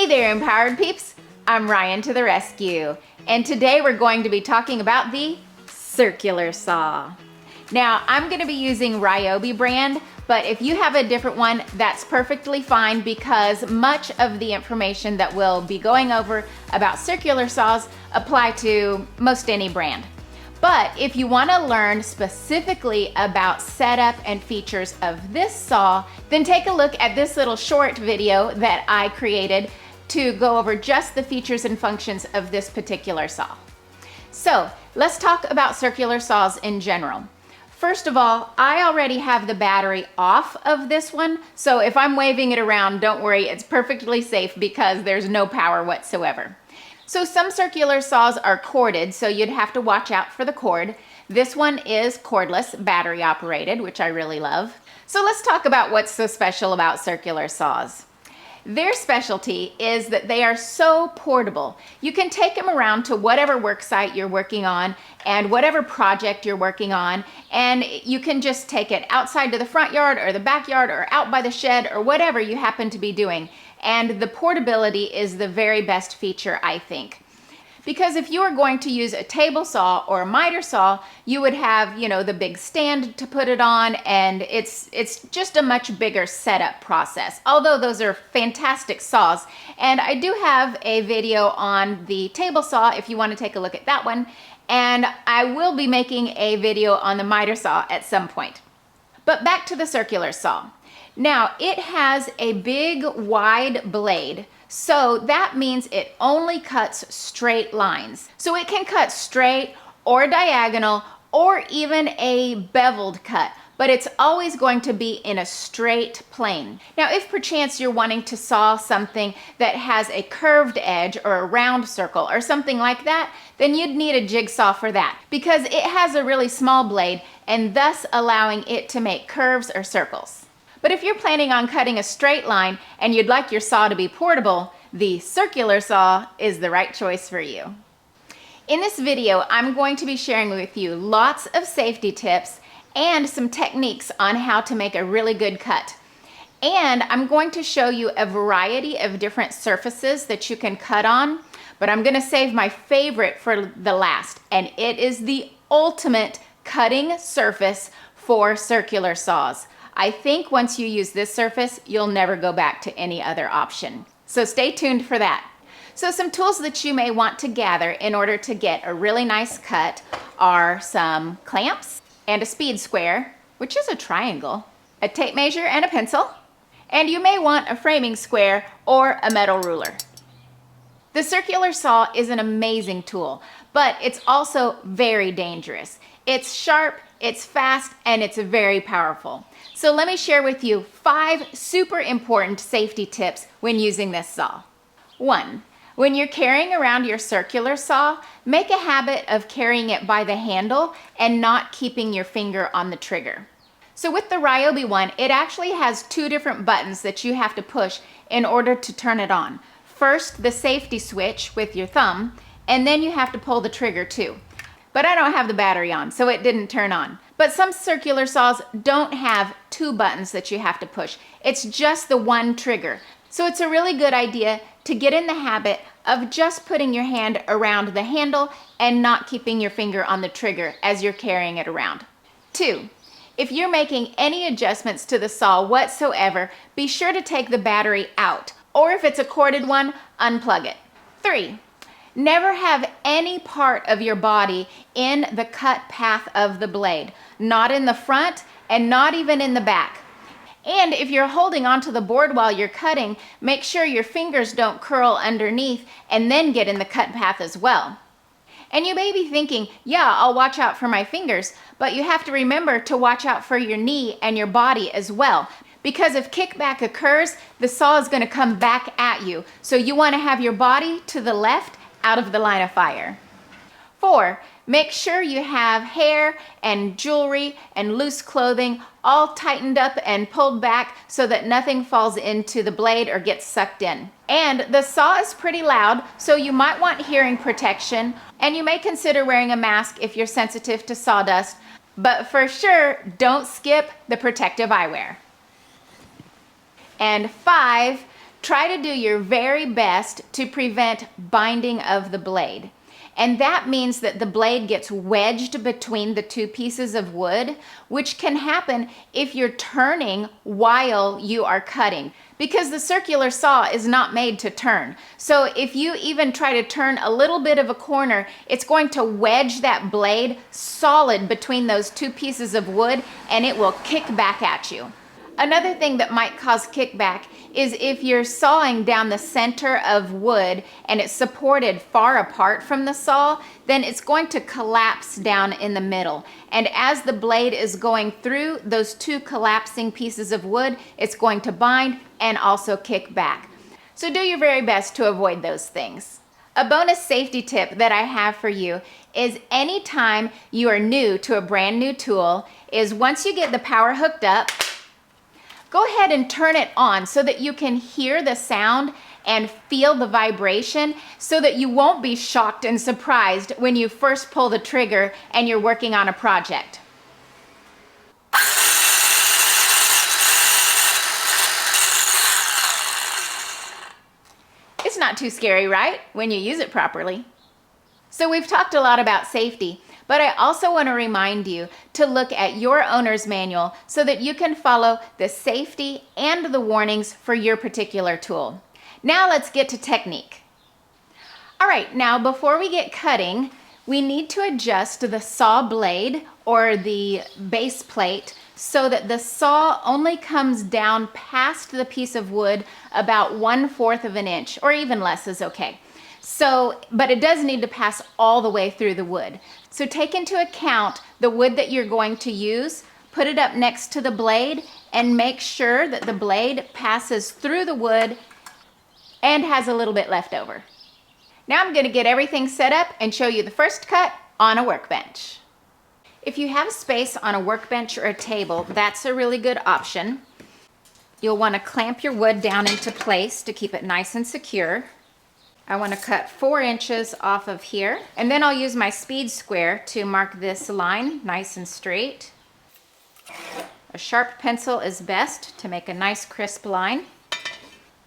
there, empowered peeps. I'm Ryan to the rescue. And today we're going to be talking about the circular saw. Now, I'm going to be using Ryobi brand, but if you have a different one, that's perfectly fine because much of the information that we'll be going over about circular saws apply to most any brand. But if you want to learn specifically about setup and features of this saw, then take a look at this little short video that I created to go over just the features and functions of this particular saw. So let's talk about circular saws in general. First of all, I already have the battery off of this one, so if I'm waving it around, don't worry, it's perfectly safe because there's no power whatsoever. So some circular saws are corded, so you'd have to watch out for the cord. This one is cordless, battery operated, which I really love. So let's talk about what's so special about circular saws. Their specialty is that they are so portable. You can take them around to whatever work site you're working on and whatever project you're working on, and you can just take it outside to the front yard or the backyard or out by the shed or whatever you happen to be doing. And the portability is the very best feature, I think. Because if you were going to use a table saw or a miter saw, you would have, the big stand to put it on, and it's just a much bigger setup process. Although those are fantastic saws, and I do have a video on the table saw if you want to take a look at that one, and I will be making a video on the miter saw at some point. But back to the circular saw. Now, it has a big, wide blade, so that means it only cuts straight lines. So it can cut straight or diagonal or even a beveled cut, but it's always going to be in a straight plane. Now, if perchance you're wanting to saw something that has a curved edge or a round circle or something like that, then you'd need a jigsaw for that because it has a really small blade and thus allowing it to make curves or circles. But if you're planning on cutting a straight line and you'd like your saw to be portable, the circular saw is the right choice for you. In this video, I'm going to be sharing with you lots of safety tips and some techniques on how to make a really good cut. And I'm going to show you a variety of different surfaces that you can cut on, but I'm going to save my favorite for the last, and it is the ultimate cutting surface for circular saws. I think once you use this surface, you'll never go back to any other option. So stay tuned for that. So some tools that you may want to gather in order to get a really nice cut are some clamps and a speed square, which is a triangle, a tape measure and a pencil, and you may want a framing square or a metal ruler. The circular saw is an amazing tool, but it's also very dangerous. It's sharp, it's fast, and it's very powerful. So let me share with you 5 super important safety tips when using this saw. 1. When you're carrying around your circular saw, make a habit of carrying it by the handle and not keeping your finger on the trigger. So with the Ryobi one, it actually has 2 different buttons that you have to push in order to turn it on. First, the safety switch with your thumb, and then you have to pull the trigger too. But I don't have the battery on, so it didn't turn on. But some circular saws don't have 2 buttons that you have to push. It's just the one trigger. So it's a really good idea to get in the habit of just putting your hand around the handle and not keeping your finger on the trigger as you're carrying it around. 2. If you're making any adjustments to the saw whatsoever, be sure to take the battery out, or if it's a corded one, unplug it. 3. Never have any part of your body in the cut path of the blade, not in the front and not even in the back. And if you're holding onto the board while you're cutting, make sure your fingers don't curl underneath and then get in the cut path as well. And you may be thinking, yeah, I'll watch out for my fingers, but you have to remember to watch out for your knee and your body as well. Because if kickback occurs, the saw is going to come back at you. So you want to have your body to the left out of the line of fire. 4, make sure you have hair and jewelry and loose clothing all tightened up and pulled back so that nothing falls into the blade or gets sucked in. And the saw is pretty loud, so you might want hearing protection, and you may consider wearing a mask if you're sensitive to sawdust, but for sure, don't skip the protective eyewear. And 5, try to do your very best to prevent binding of the blade. And that means that the blade gets wedged between the two pieces of wood, which can happen if you're turning while you are cutting, because the circular saw is not made to turn. So if you even try to turn a little bit of a corner, it's going to wedge that blade solid between those two pieces of wood, and it will kick back at you. Another thing that might cause kickback is if you're sawing down the center of wood and it's supported far apart from the saw, then it's going to collapse down in the middle. And as the blade is going through those two collapsing pieces of wood, it's going to bind and also kick back. So do your very best to avoid those things. A bonus safety tip that I have for you is anytime you are new to a brand new tool is once you get the power hooked up, go ahead and turn it on so that you can hear the sound and feel the vibration so that you won't be shocked and surprised when you first pull the trigger and you're working on a project. It's not too scary, right? When you use it properly. So we've talked a lot about safety, but I also want to remind you to look at your owner's manual so that you can follow the safety and the warnings for your particular tool. Now let's get to technique. All right, now before we get cutting, we need to adjust the saw blade or the base plate so that the saw only comes down past the piece of wood about 1/4 of an inch, or even less is okay. But it does need to pass all the way through the wood. So take into account the wood that you're going to use, put it up next to the blade, and make sure that the blade passes through the wood and has a little bit left over. Now I'm going to get everything set up and show you the first cut on a workbench. If you have space on a workbench or a table, that's a really good option. You'll want to clamp your wood down into place to keep it nice and secure. I want to cut 4 inches off of here, and then I'll use my speed square to mark this line nice and straight. A sharp pencil is best to make a nice crisp line.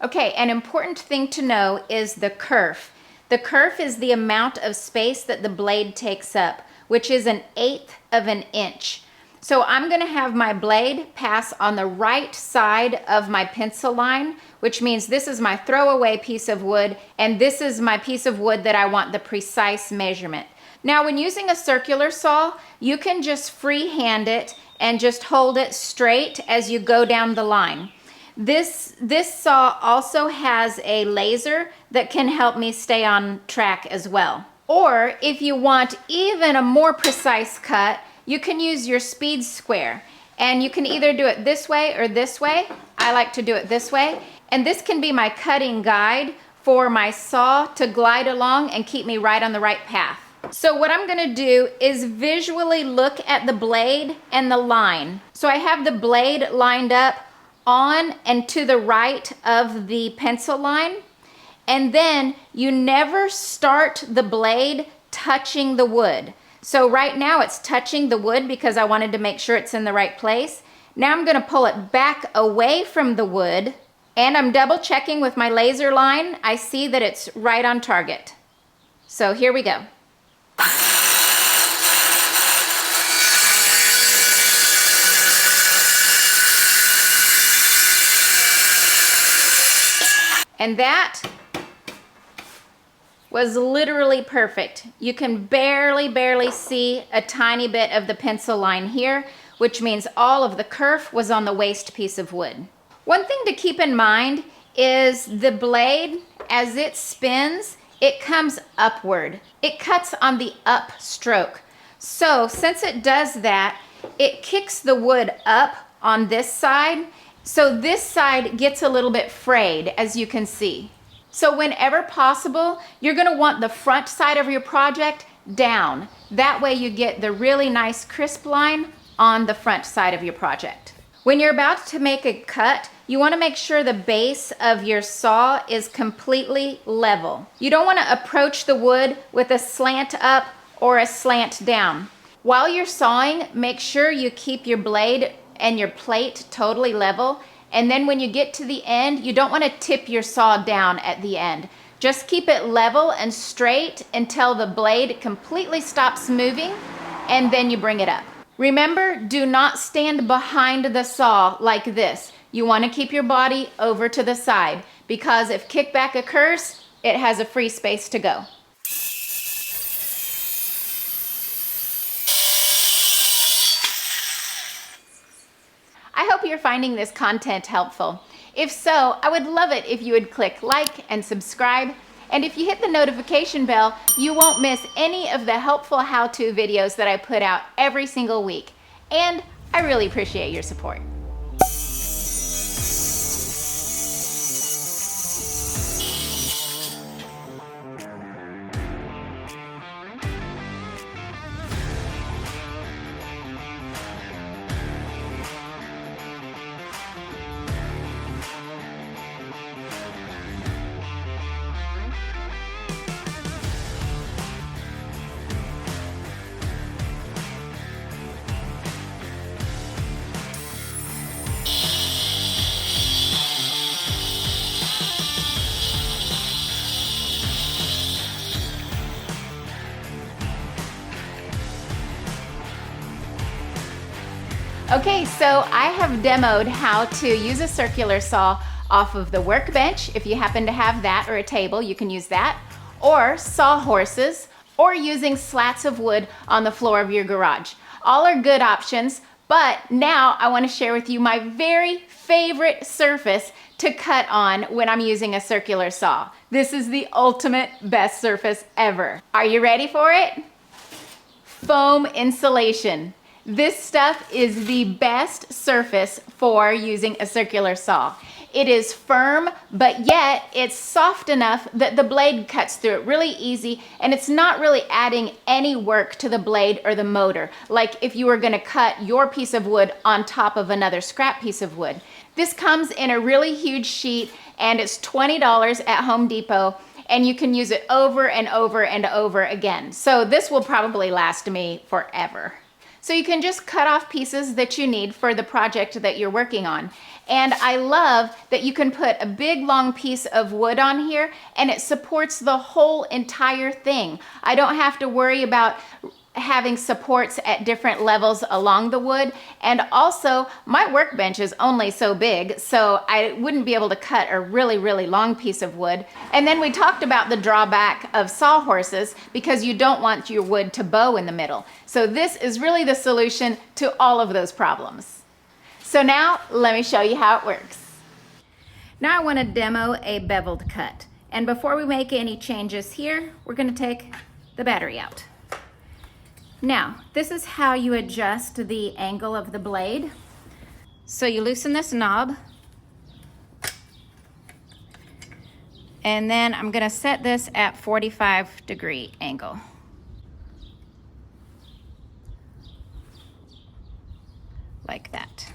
Okay, an important thing to know is the kerf. The kerf is the amount of space that the blade takes up, which is 1/8 of an inch. So I'm going to have my blade pass on the right side of my pencil line, which means this is my throwaway piece of wood, and this is my piece of wood that I want the precise measurement. Now, when using a circular saw, you can just freehand it and just hold it straight as you go down the line. This saw also has a laser that can help me stay on track as well. Or if you want even a more precise cut, you can use your speed square, and you can either do it this way or this way. I like to do it this way, and this can be my cutting guide for my saw to glide along and keep me right on the right path. So what I'm going to do is visually look at the blade and the line. So I have the blade lined up on and to the right of the pencil line, and then you never start the blade touching the wood. So right now it's touching the wood because I wanted to make sure it's in the right place. Now I'm going to pull it back away from the wood, and I'm double checking with my laser line. I see that it's right on target. So here we go. And that was literally perfect. You can barely see a tiny bit of the pencil line here, which means all of the kerf was on the waste piece of wood. One thing to keep in mind is the blade, as it spins, it comes upward. It cuts on the up stroke. So since it does that, it kicks the wood up on this side. So this side gets a little bit frayed, as you can see. So whenever possible, you're going to want the front side of your project down. That way you get the really nice crisp line on the front side of your project. When you're about to make a cut, you want to make sure the base of your saw is completely level. You don't want to approach the wood with a slant up or a slant down. While you're sawing, make sure you keep your blade and your plate totally level, And then when you get to the end, you don't want to tip your saw down at the end. Just keep it level and straight until the blade completely stops moving, and then you bring it up. Remember, do not stand behind the saw like this. You want to keep your body over to the side, because if kickback occurs, it has a free space to go. I hope you're finding this content helpful. If so, I would love it if you would click like and subscribe. And if you hit the notification bell, you won't miss any of the helpful how-to videos that I put out every single week. And I really appreciate your support. Okay, so I have demoed how to use a circular saw off of the workbench. If you happen to have that, or a table, you can use that, or sawhorses, or using slats of wood on the floor of your garage. All are good options, but now I want to share with you my very favorite surface to cut on when I'm using a circular saw. This is the ultimate best surface ever. Are you ready for it? Foam insulation. This stuff is the best surface for using a circular saw. It is firm, but yet it's soft enough that the blade cuts through it really easy, and it's not really adding any work to the blade or the motor, like if you were going to cut your piece of wood on top of another scrap piece of wood. This comes in a really huge sheet, and it's $20 at Home Depot, and you can use it over and over and over again. So this will probably last me forever. So you can just cut off pieces that you need for the project that you're working on. And I love that you can put a big long piece of wood on here and it supports the whole entire thing. I don't have to worry about having supports at different levels along the wood. And also my workbench is only so big, so I wouldn't be able to cut a really, really long piece of wood. And then we talked about the drawback of sawhorses, because you don't want your wood to bow in the middle. So this is really the solution to all of those problems. So now let me show you how it works. Now I want to demo a beveled cut. And before we make any changes here, we're going to take the battery out. Now, this is how you adjust the angle of the blade. So you loosen this knob, and then I'm going to set this at 45-degree angle. Like that.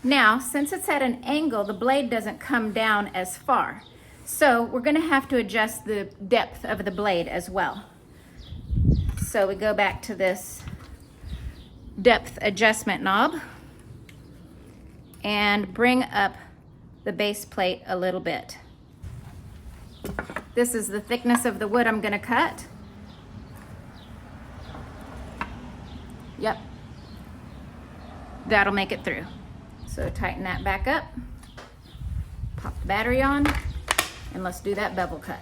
Now, since it's at an angle, the blade doesn't come down as far. So we're going to have to adjust the depth of the blade as well. So we go back to this depth adjustment knob and bring up the base plate a little bit. This is the thickness of the wood I'm going to cut. Yep. That'll make it through. So tighten that back up, pop the battery on, and let's do that bevel cut.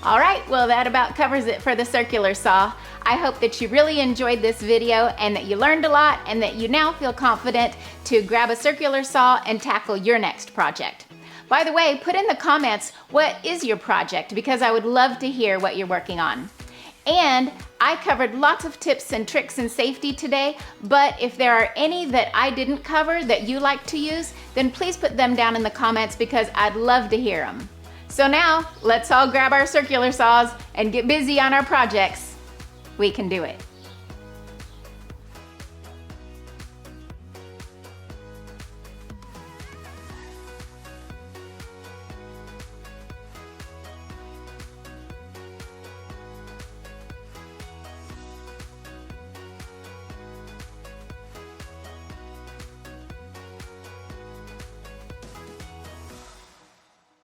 All right, well, that about covers it for the circular saw. I hope that you really enjoyed this video and that you learned a lot and that you now feel confident to grab a circular saw and tackle your next project. By the way, put in the comments, what is your project? Because I would love to hear what you're working on. And I covered lots of tips and tricks and safety today, but if there are any that I didn't cover that you like to use, then please put them down in the comments because I'd love to hear them. So now, let's all grab our circular saws and get busy on our projects. we can do it.